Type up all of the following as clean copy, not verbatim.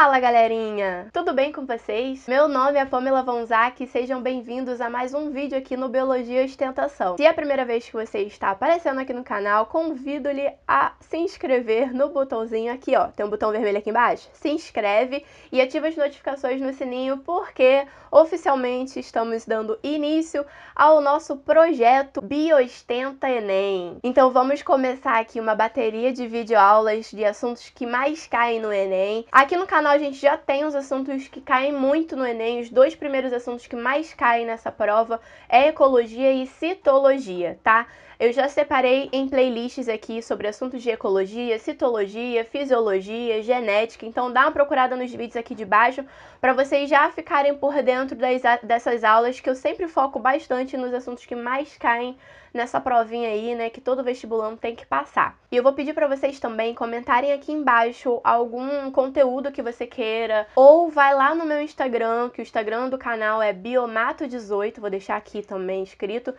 Fala, galerinha! Tudo bem com vocês? Meu nome é Pamela Vonzac e sejam bem-vindos a mais um vídeo aqui no Biologia e Ostentação. Se é a primeira vez que você está aparecendo aqui no canal, convido-lhe a se inscrever no botãozinho aqui, ó. Tem um botão vermelho aqui embaixo? Se inscreve e ativa as notificações no sininho, porque oficialmente estamos dando início ao nosso projeto Biostenta Enem. Então vamos começar aqui uma bateria de videoaulas de assuntos que mais caem no Enem. Aqui no canal a gente já tem os assuntos que caem muito no Enem. Os dois primeiros assuntos que mais caem nessa prova é ecologia e citologia, tá? Eu já separei em playlists aqui sobre assuntos de ecologia, citologia, fisiologia, genética, então dá uma procurada nos vídeos aqui de baixo para vocês já ficarem por dentro dessas aulas, que eu sempre foco bastante nos assuntos que mais caem nessa provinha aí, né, que todo vestibulando tem que passar. E eu vou pedir para vocês também comentarem aqui embaixo algum conteúdo que você queira, ou vai lá no meu Instagram, que o Instagram do canal é biomato18, vou deixar aqui também escrito,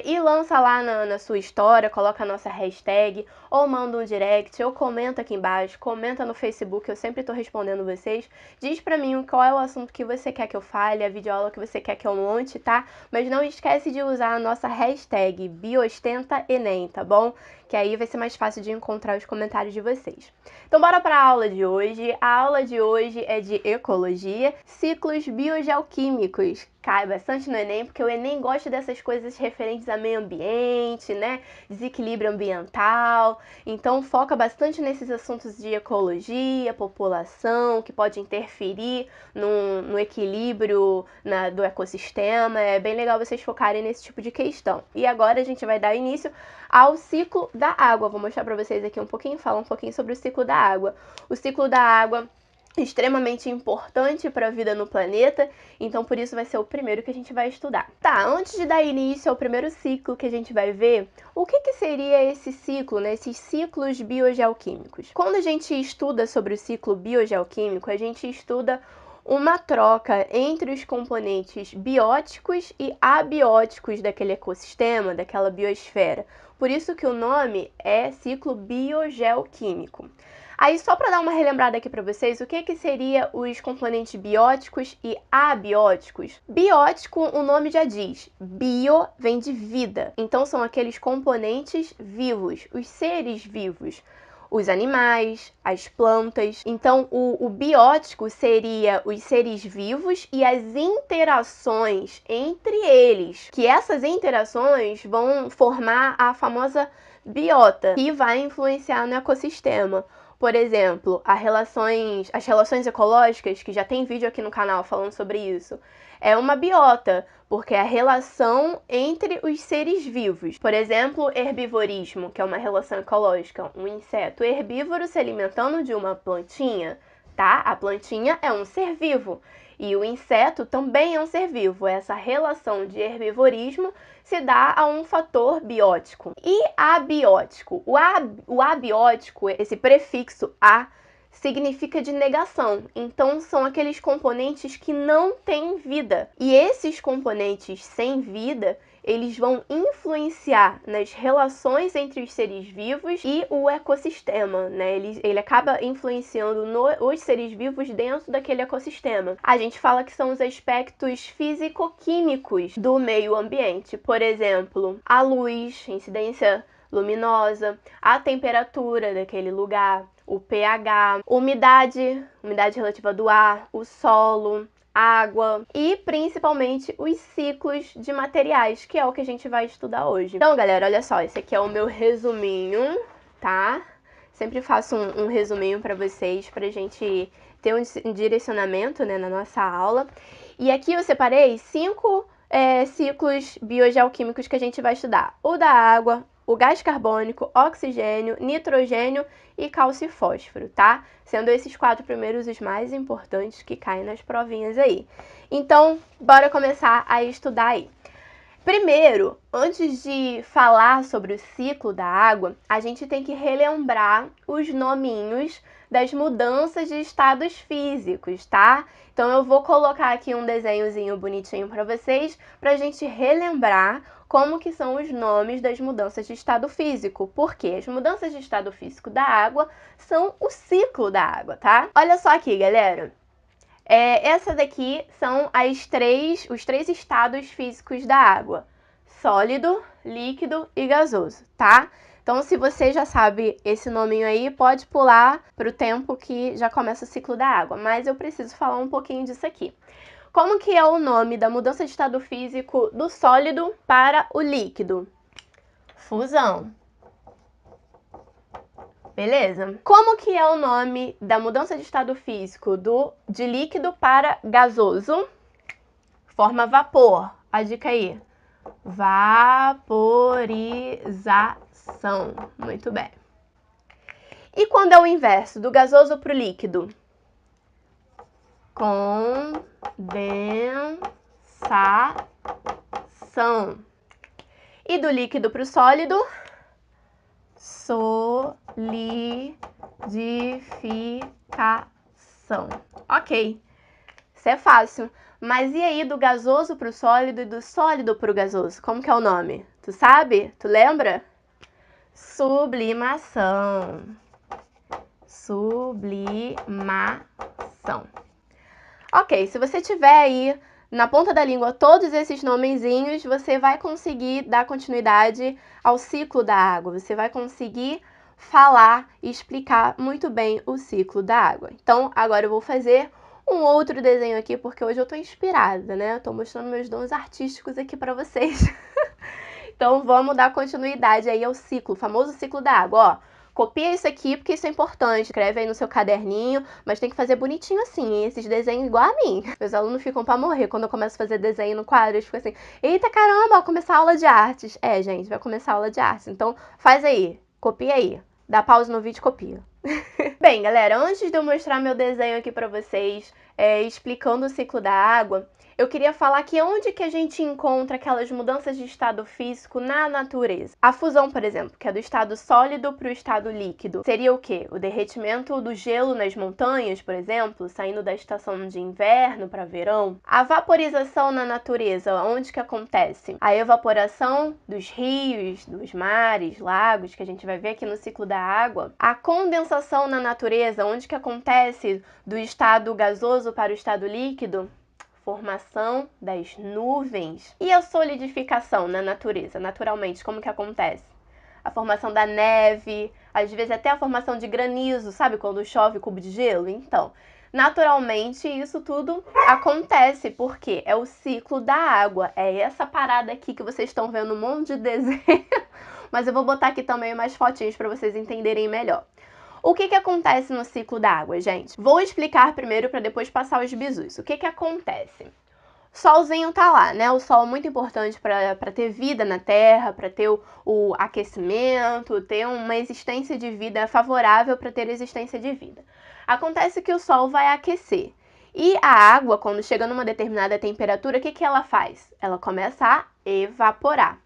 e lança lá na sua história, coloca a nossa hashtag, ou manda um direct, ou comenta aqui embaixo, comenta no Facebook, eu sempre tô respondendo vocês. Diz pra mim qual é o assunto que você quer que eu fale, a videoaula que você quer que eu monte, tá? Mas não esquece de usar a nossa hashtag BiostentaEnem, tá bom? Que aí vai ser mais fácil de encontrar os comentários de vocês. Então bora para a aula de hoje. A aula de hoje é de ecologia, ciclos biogeoquímicos. Cai bastante no Enem, porque o Enem gosta dessas coisas referentes a meio ambiente, né? Desequilíbrio ambiental. Então foca bastante nesses assuntos de ecologia, população, que pode interferir no equilíbrio do ecossistema. É bem legal vocês focarem nesse tipo de questão. E agora a gente vai dar início ao ciclo da água. Vou mostrar para vocês aqui um pouquinho, falar um pouquinho sobre o ciclo da água. O ciclo da água é extremamente importante para a vida no planeta, então por isso vai ser o primeiro que a gente vai estudar. Tá, antes de dar início ao primeiro ciclo que a gente vai ver, o que seria esse ciclo, né, esses ciclos biogeoquímicos? Quando a gente estuda sobre o ciclo biogeoquímico, a gente estuda uma troca entre os componentes bióticos e abióticos daquele ecossistema, daquela biosfera. Por isso que o nome é ciclo biogeoquímico. Aí, só para dar uma relembrada aqui para vocês, o que seria os componentes bióticos e abióticos? Biótico, o nome já diz, bio vem de vida, então são aqueles componentes vivos, os seres vivos. Os animais, as plantas. Então, o biótico seria os seres vivos e as interações entre eles, que essas interações vão formar a famosa biota, que vai influenciar no ecossistema. Por exemplo, as relações ecológicas, que já tem vídeo aqui no canal falando sobre isso, é uma biota, porque é a relação entre os seres vivos. Por exemplo, herbivorismo, que é uma relação ecológica, um inseto herbívoro se alimentando de uma plantinha, tá? A plantinha é um ser vivo e o inseto também é um ser vivo. Essa relação de herbivorismo se dá a um fator biótico. E abiótico? O abiótico, esse prefixo a, significa de negação. Então, são aqueles componentes que não têm vida. E esses componentes sem vida, eles vão influenciar nas relações entre os seres vivos e o ecossistema, né? Ele acaba influenciando os seres vivos dentro daquele ecossistema. A gente fala que são os aspectos físico-químicos do meio ambiente. Por exemplo, a luz, incidência luminosa, a temperatura daquele lugar, o pH, umidade relativa do ar, o solo, água e principalmente os ciclos de materiais, que é o que a gente vai estudar hoje. Então, galera, olha só, esse aqui é o meu resuminho, tá? Sempre faço um resuminho para vocês, pra gente ter um direcionamento, né, na nossa aula. E aqui eu separei 5 ciclos biogeoquímicos que a gente vai estudar. O da água, o gás carbônico, oxigênio, nitrogênio e cálcio e fósforo, tá? Sendo esses 4 primeiros os mais importantes que caem nas provinhas aí. Então, bora começar a estudar aí. Primeiro, antes de falar sobre o ciclo da água, a gente tem que relembrar os nominhos das mudanças de estados físicos, tá? Então eu vou colocar aqui um desenhozinho bonitinho para vocês, pra gente relembrar como que são os nomes das mudanças de estado físico, porque as mudanças de estado físico da água são o ciclo da água, tá? Olha só aqui, galera. Essa daqui são os três estados físicos da água: sólido, líquido e gasoso, tá? Então, se você já sabe esse nominho aí, pode pular para o tempo que já começa o ciclo da água, mas eu preciso falar um pouquinho disso aqui. Como que é o nome da mudança de estado físico do sólido para o líquido? Fusão. Beleza? Como que é o nome da mudança de estado físico de líquido para gasoso? Forma vapor. A dica aí. Vaporização. Muito bem. E quando é o inverso, do gasoso para o líquido? Condensação. E do líquido para o sólido? Solidificação. Ok, isso é fácil. Mas e aí do gasoso para o sólido e do sólido para o gasoso? Como que é o nome? Tu sabe? Tu lembra? Sublimação. Sublimação. Ok, se você tiver aí na ponta da língua todos esses nomezinhos, você vai conseguir dar continuidade ao ciclo da água. Você vai conseguir falar e explicar muito bem o ciclo da água. Então, agora eu vou fazer um outro desenho aqui, porque hoje eu tô inspirada, né? Eu tô mostrando meus dons artísticos aqui pra vocês. Então, vamos dar continuidade aí ao ciclo, o famoso ciclo da água, ó. Copia isso aqui, porque isso é importante. Escreve aí no seu caderninho, mas tem que fazer bonitinho assim, hein? Esses desenhos igual a mim. Meus alunos ficam pra morrer quando eu começo a fazer desenho no quadro. Eles ficam assim, eita caramba, vai começar a aula de artes. É, gente, vai começar a aula de artes. Então, faz aí, copia aí. Dá pausa no vídeo e copia. Bem, galera, antes de eu mostrar meu desenho aqui pra vocês, explicando o ciclo da água, eu queria falar que onde que a gente encontra aquelas mudanças de estado físico na natureza. A fusão, por exemplo, que é do estado sólido para o estado líquido, seria o quê? O derretimento do gelo nas montanhas, por exemplo, saindo da estação de inverno para verão. A vaporização na natureza, onde que acontece? A evaporação dos rios, dos mares, lagos, que a gente vai ver aqui no ciclo da água. A condensação na natureza, onde que acontece do estado gasoso para o estado líquido? Formação das nuvens. E a solidificação na natureza, naturalmente, como que acontece? A formação da neve, às vezes até a formação de granizo, sabe quando chove cubo de gelo? Então, naturalmente, isso tudo acontece, porque é o ciclo da água. É essa parada aqui que vocês estão vendo um monte de desenho, mas eu vou botar aqui também mais fotinhos para vocês entenderem melhor. O que acontece no ciclo da água, gente? Vou explicar primeiro para depois passar os bizus. O que acontece? O solzinho tá lá, né? O sol é muito importante para ter vida na Terra, para ter o aquecimento, ter uma existência de vida favorável para ter existência de vida. Acontece que o sol vai aquecer. E a água, quando chega numa determinada temperatura, o que ela faz? Ela começa a evaporar.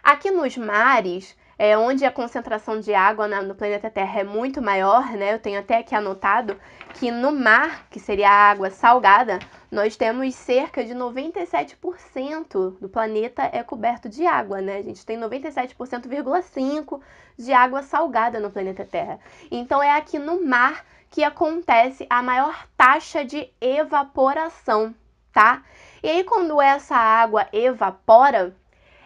Aqui nos mares, onde a concentração de água no planeta Terra é muito maior, né? Eu tenho até aqui anotado que no mar, que seria a água salgada, nós temos cerca de 97% do planeta é coberto de água, né? A gente tem 97,5% de água salgada no planeta Terra. Então é aqui no mar que acontece a maior taxa de evaporação, tá? E aí quando essa água evapora,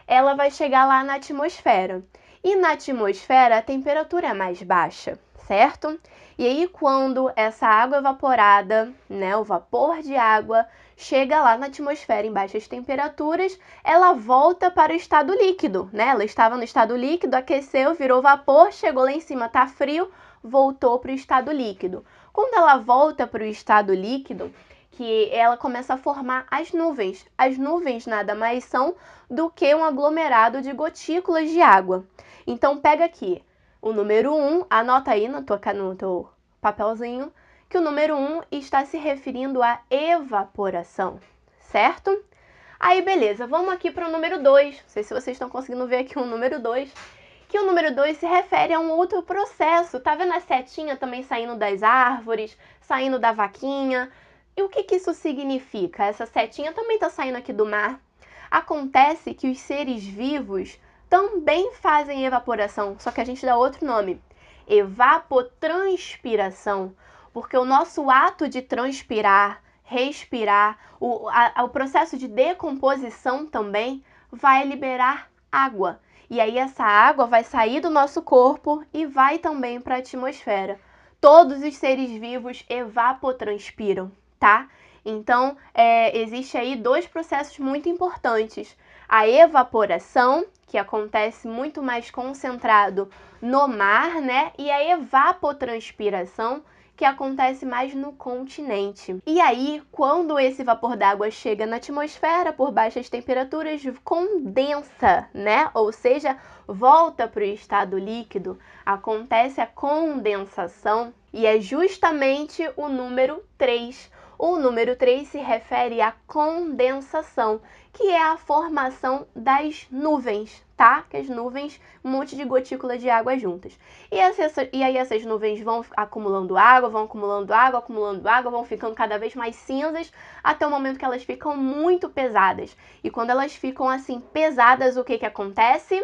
ela vai chegar lá na atmosfera. E na atmosfera a temperatura é mais baixa, certo? E aí quando essa água evaporada, né, o vapor de água, chega lá na atmosfera em baixas temperaturas, ela volta para o estado líquido, né? Ela estava no estado líquido, aqueceu, virou vapor, chegou lá em cima, tá frio, voltou para o estado líquido. Quando ela volta para o estado líquido, que ela começa a formar as nuvens. As nuvens nada mais são do que um aglomerado de gotículas de água. Então, pega aqui o número 1, anota aí no teu papelzinho, que o número 1 está se referindo à evaporação, certo? Aí, beleza, vamos aqui para o número 2. Não sei se vocês estão conseguindo ver aqui o número 2. Que o número 2 se refere a um outro processo. Tá vendo a setinha também saindo das árvores, saindo da vaquinha? E o que isso significa? Essa setinha também está saindo aqui do mar. Acontece que os seres vivos também fazem evaporação, só que a gente dá outro nome, evapotranspiração, porque o nosso ato de transpirar, respirar, o processo de decomposição também vai liberar água. E aí essa água vai sair do nosso corpo e vai também para a atmosfera. Todos os seres vivos evapotranspiram, tá? Então, existe aí dois processos muito importantes. A evaporação, que acontece muito mais concentrado no mar, né? E a evapotranspiração, que acontece mais no continente. E aí, quando esse vapor d'água chega na atmosfera por baixas temperaturas, condensa, né? Ou seja, volta para o estado líquido, acontece a condensação e é justamente o número 3. O número 3 se refere à condensação, que é a formação das nuvens, tá? Que as nuvens, um monte de gotículas de água juntas. E aí essas nuvens vão acumulando água, vão ficando cada vez mais cinzas, até o momento que elas ficam muito pesadas. E quando elas ficam assim pesadas, o que acontece?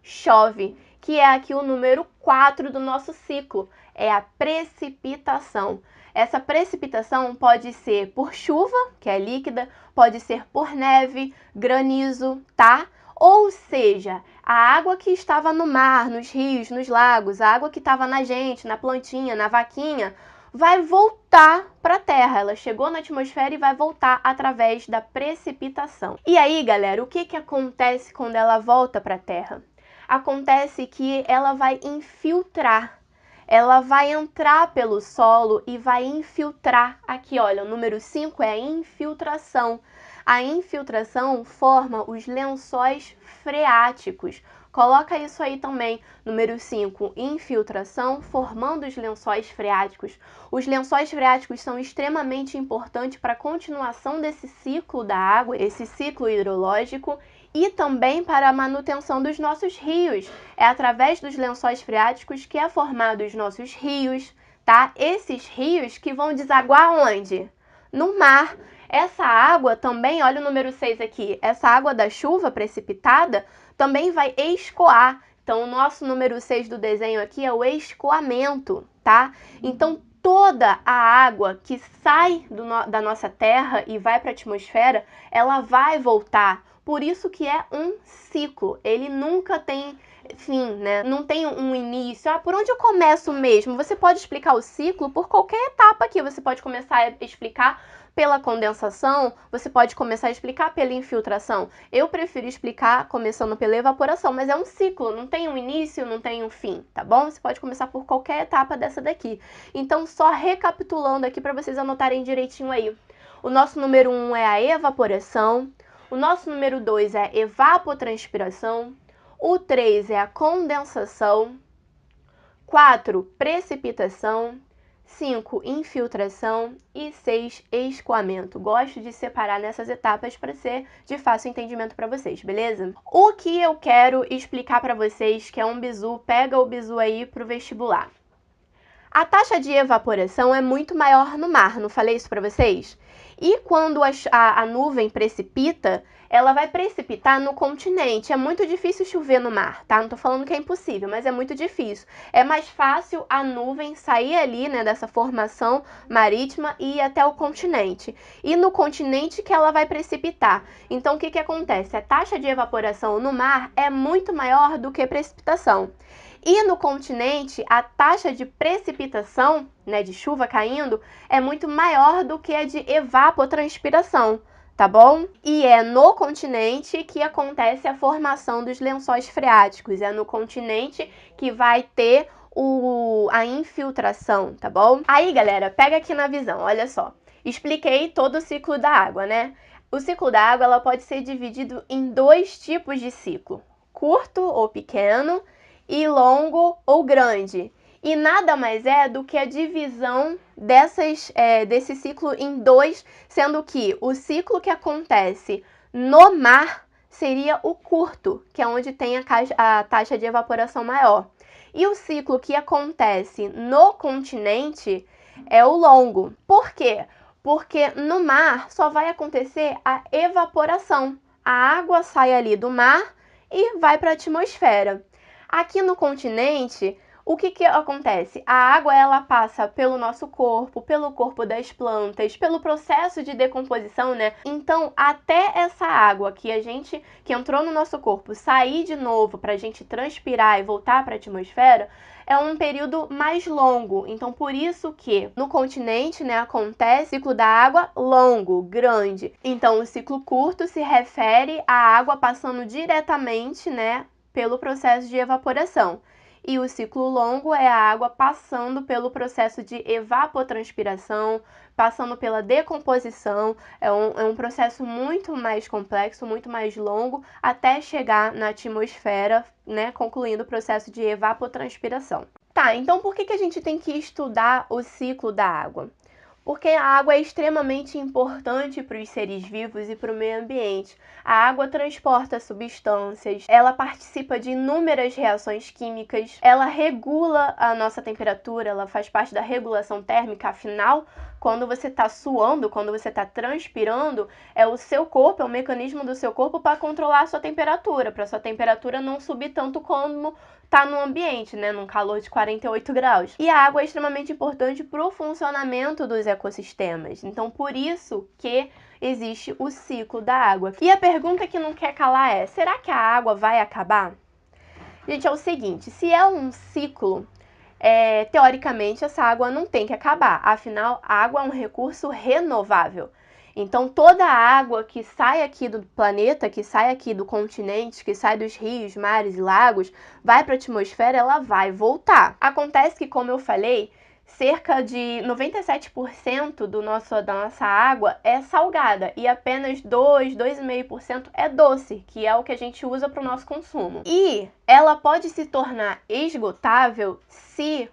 Chove, que é aqui o número 4 do nosso ciclo, é a precipitação. Essa precipitação pode ser por chuva, que é líquida, pode ser por neve, granizo, tá? Ou seja, a água que estava no mar, nos rios, nos lagos, a água que estava na gente, na plantinha, na vaquinha, vai voltar para a Terra. Ela chegou na atmosfera e vai voltar através da precipitação. E aí, galera, o que acontece quando ela volta para a Terra? Acontece que ela vai infiltrar. Ela vai entrar pelo solo e vai infiltrar. Aqui, olha, o número 5 é a infiltração. A infiltração forma os lençóis freáticos. Coloca isso aí também, número 5, infiltração, formando os lençóis freáticos. Os lençóis freáticos são extremamente importantes para a continuação desse ciclo da água, esse ciclo hidrológico, e também para a manutenção dos nossos rios. É através dos lençóis freáticos que é formado os nossos rios, tá? Esses rios que vão desaguar onde? No mar. Essa água também, olha o número 6 aqui, essa água da chuva precipitada também vai escoar. Então, o nosso número 6 do desenho aqui é o escoamento, tá? Então, toda a água que sai da nossa Terra e vai para a atmosfera, ela vai voltar. Por isso que é um ciclo, ele nunca tem fim, né? Não tem um início. Ah, por onde eu começo mesmo? Você pode explicar o ciclo por qualquer etapa aqui. Você pode começar a explicar pela condensação, você pode começar a explicar pela infiltração. Eu prefiro explicar começando pela evaporação, mas é um ciclo, não tem um início, não tem um fim, tá bom? Você pode começar por qualquer etapa dessa daqui. Então, só recapitulando aqui para vocês anotarem direitinho aí. O nosso número 1 é a evaporação, o nosso número 2 é a evapotranspiração, o 3 é a condensação, 4, precipitação, 5, infiltração e 6, escoamento. Gosto de separar nessas etapas para ser de fácil entendimento para vocês, beleza? O que eu quero explicar para vocês, que é um bizu, pega o bizu aí para o vestibular. A taxa de evaporação é muito maior no mar, não falei isso para vocês? E quando a nuvem precipita, ela vai precipitar no continente. É muito difícil chover no mar, tá? Não tô falando que é impossível, mas é muito difícil. É mais fácil a nuvem sair ali, né, dessa formação marítima e ir até o continente. E no continente que ela vai precipitar. Então, o que acontece? A taxa de evaporação no mar é muito maior do que precipitação. E no continente, a taxa de precipitação, né, de chuva caindo, é muito maior do que a de evapotranspiração, tá bom? E é no continente que acontece a formação dos lençóis freáticos, é no continente que vai ter a infiltração, tá bom? Aí, galera, pega aqui na visão, olha só. Expliquei todo o ciclo da água, né? O ciclo da água ela pode ser dividido em dois tipos de ciclo, curto ou pequeno, e longo ou grande. E nada mais é do que a divisão desse ciclo em dois, sendo que o ciclo que acontece no mar seria o curto, que é onde tem a taxa de evaporação maior. E o ciclo que acontece no continente é o longo. Por quê? Porque no mar só vai acontecer a evaporação. a água sai ali do mar e vai para a atmosfera. Aqui no continente, o que acontece? A água ela passa pelo nosso corpo, pelo corpo das plantas, pelo processo de decomposição, né? Então, até essa água que entrou no nosso corpo sair de novo para a gente transpirar e voltar para a atmosfera, é um período mais longo. Então, por isso que no continente, né, acontece o ciclo da água longo, grande. Então, o ciclo curto se refere à água passando diretamente, né, pelo processo de evaporação. E o ciclo longo é a água passando pelo processo de evapotranspiração, passando pela decomposição. É um processo muito mais complexo, muito mais longo, até chegar na atmosfera, né, concluindo o processo de evapotranspiração. Tá, então por que a gente tem que estudar o ciclo da água? Porque a água é extremamente importante para os seres vivos e para o meio ambiente. A água transporta substâncias, ela participa de inúmeras reações químicas, ela regula a nossa temperatura, ela faz parte da regulação térmica. Afinal, quando você está suando, quando você está transpirando, é o seu corpo, é o mecanismo do seu corpo para controlar a sua temperatura, para a sua temperatura não subir tanto como tá no ambiente, né, num calor de 48 graus. E a água é extremamente importante para o funcionamento dos ecossistemas. Então, por isso que existe o ciclo da água. E a pergunta que não quer calar é: será que a água vai acabar? Gente, é o seguinte, se é um ciclo, teoricamente essa água não tem que acabar. Afinal, a água é um recurso renovável. Então, toda a água que sai aqui do planeta, que sai aqui do continente, que sai dos rios, mares e lagos, vai para a atmosfera, ela vai voltar. Acontece que, como eu falei, cerca de 97% da nossa água é salgada e apenas 2,5% é doce, que é o que a gente usa para o nosso consumo. E ela pode se tornar esgotável se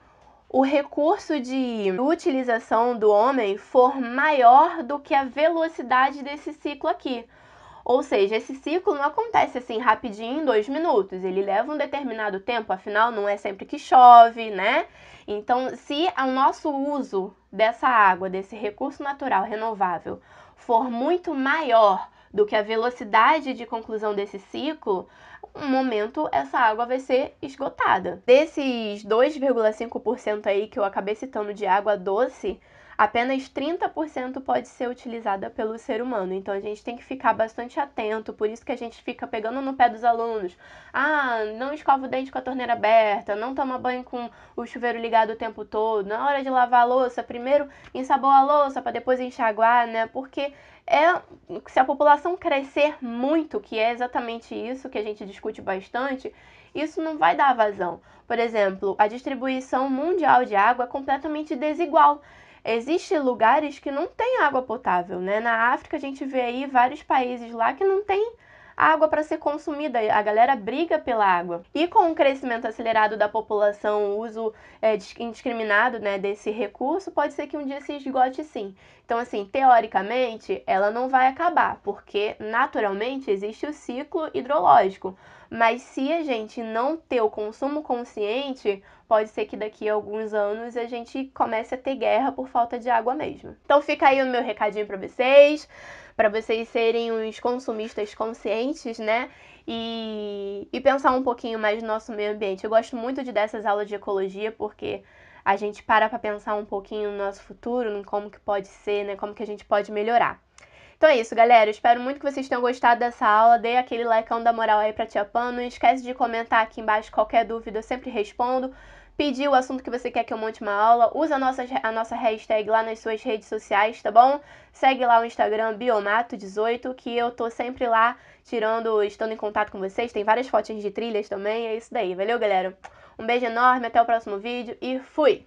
o recurso de utilização do homem for maior do que a velocidade desse ciclo aqui. Ou seja, esse ciclo não acontece assim rapidinho em 2 minutos, ele leva um determinado tempo, afinal não é sempre que chove, né? Então, se o nosso uso dessa água, desse recurso natural renovável, for muito maior do que a velocidade de conclusão desse ciclo, um momento essa água vai ser esgotada. Desses 2,5% aí que eu acabei citando de água doce, apenas 30% pode ser utilizada pelo ser humano. Então a gente tem que ficar bastante atento, por isso que a gente fica pegando no pé dos alunos. Ah, não escova o dente com a torneira aberta, não toma banho com o chuveiro ligado o tempo todo. Na hora de lavar a louça, primeiro ensaboa a louça para depois enxaguar, né? Porque se a população crescer muito, que é exatamente isso que a gente discute bastante, isso não vai dar vazão. Por exemplo, a distribuição mundial de água é completamente desigual. Existem lugares que não tem água potável, né? Na África a gente vê aí vários países lá que não tem água para ser consumida, a galera briga pela água. E com o crescimento acelerado da população, o uso indiscriminado, né, desse recurso, pode ser que um dia se esgote sim. Então, assim, teoricamente, ela não vai acabar, porque naturalmente existe o ciclo hidrológico. Mas se a gente não ter o consumo consciente, pode ser que daqui a alguns anos a gente comece a ter guerra por falta de água mesmo. Então fica aí o meu recadinho para vocês serem uns consumistas conscientes, né? E pensar um pouquinho mais no nosso meio ambiente. Eu gosto muito de dessas aulas de ecologia porque a gente para pensar um pouquinho no nosso futuro, em como que pode ser, né? Como que a gente pode melhorar. Então é isso, galera. Eu espero muito que vocês tenham gostado dessa aula. Dê aquele likeão da moral aí pra Tia Pan. Não esquece de comentar aqui embaixo qualquer dúvida, eu sempre respondo. Pedir o assunto que você quer que eu monte uma aula. Usa a nossa hashtag lá nas suas redes sociais, tá bom? Segue lá o Instagram Biomato18, que eu tô sempre lá estando em contato com vocês. Tem várias fotinhas de trilhas também. É isso daí. Valeu, galera? Um beijo enorme, até o próximo vídeo e fui!